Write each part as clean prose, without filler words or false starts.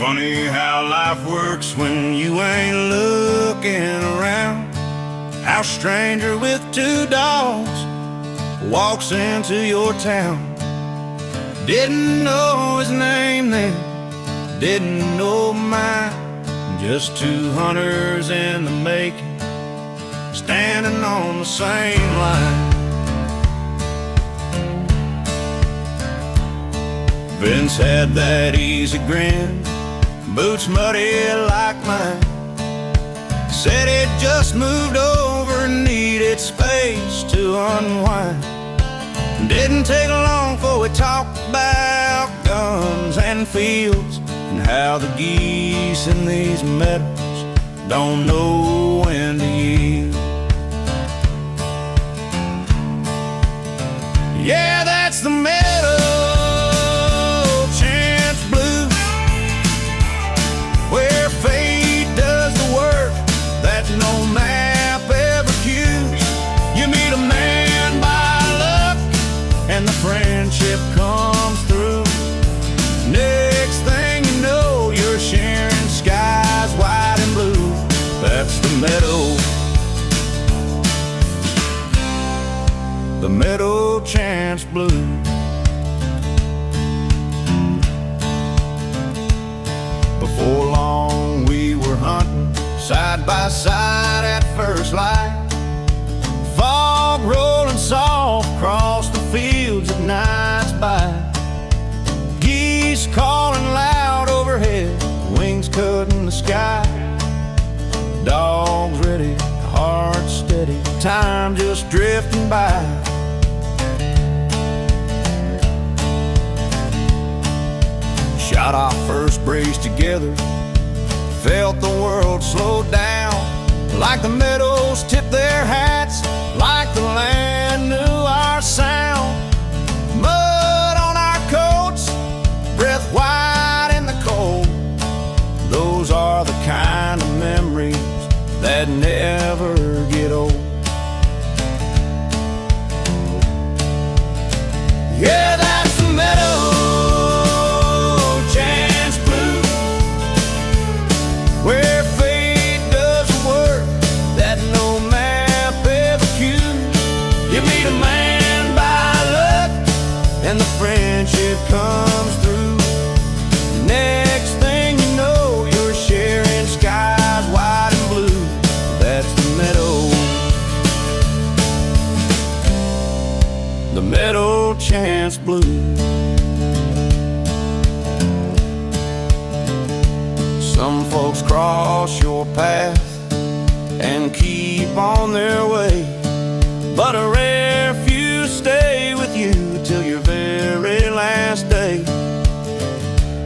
Funny how life works when you ain't looking around. How a stranger with two dogs walks into your town. Didn't know his name then, didn't know mine. Just two hunters in the making, standing on the same line. Vince had that easy grin, boots muddy like mine. Said he'd just moved over and needed space to unwind. Didn't take long before we talked about guns and fields, and how the geese in these meadows don't know when to yield. Yeah, that's the meadow chance blue, where fate does the work that no map ever cues. You meet a man by luck, and the friendship comes through. Next thing you know, you're sharing skies white and blue. That's the meadow chance blue. Before long we were hunting side by side at first light. Fog rolling soft across the fields at night's by. Geese calling loud overhead, wings cutting the sky. Dogs ready, hearts steady, time just drifting by. Shot our first brace together, felt the world slow down. Like the meadows tipped their hats, like the land knew our sound. Mud on our coats, breath white in the cold. Those are the kind of memories that never get old. Yeah, that's the meadow chance blue, where fate does the work that no map ever cues. You meet a man by luck, and the friendship comes through. Next thing you know, you're sharing skies white and blue. That's the meadow chance blue. Some folks cross your path and keep on their way, but a rare few stay with you till your very last day.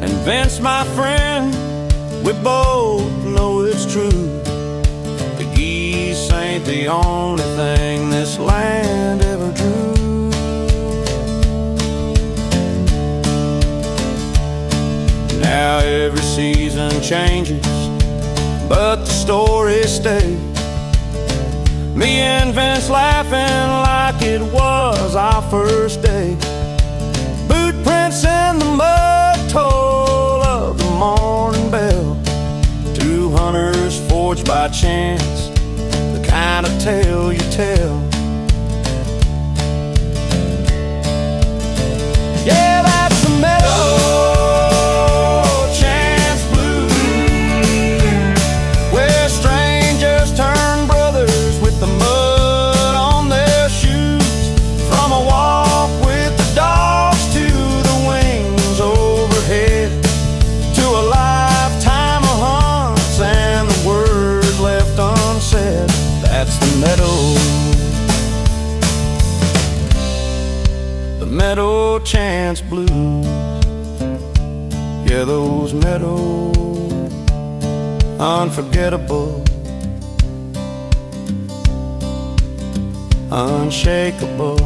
And Vince, my friend, we both know it's true. The geese ain't the only thing this land ever drew. Now every season changes, but the story stays. Me and Vince laughing like it was our first day. Boot prints in the mud toll of the morning bell. Two hunters forged by chance, the kind of tale you tell. Yeah, that's the meadow chance blue, where strangers turn brothers with the mud on their shoes. From a walk with the dogs to the wings overhead, to a lifetime of hunts and the words left unsaid. That's the meadow chance blues. Yeah, those meadows unforgettable, unshakable.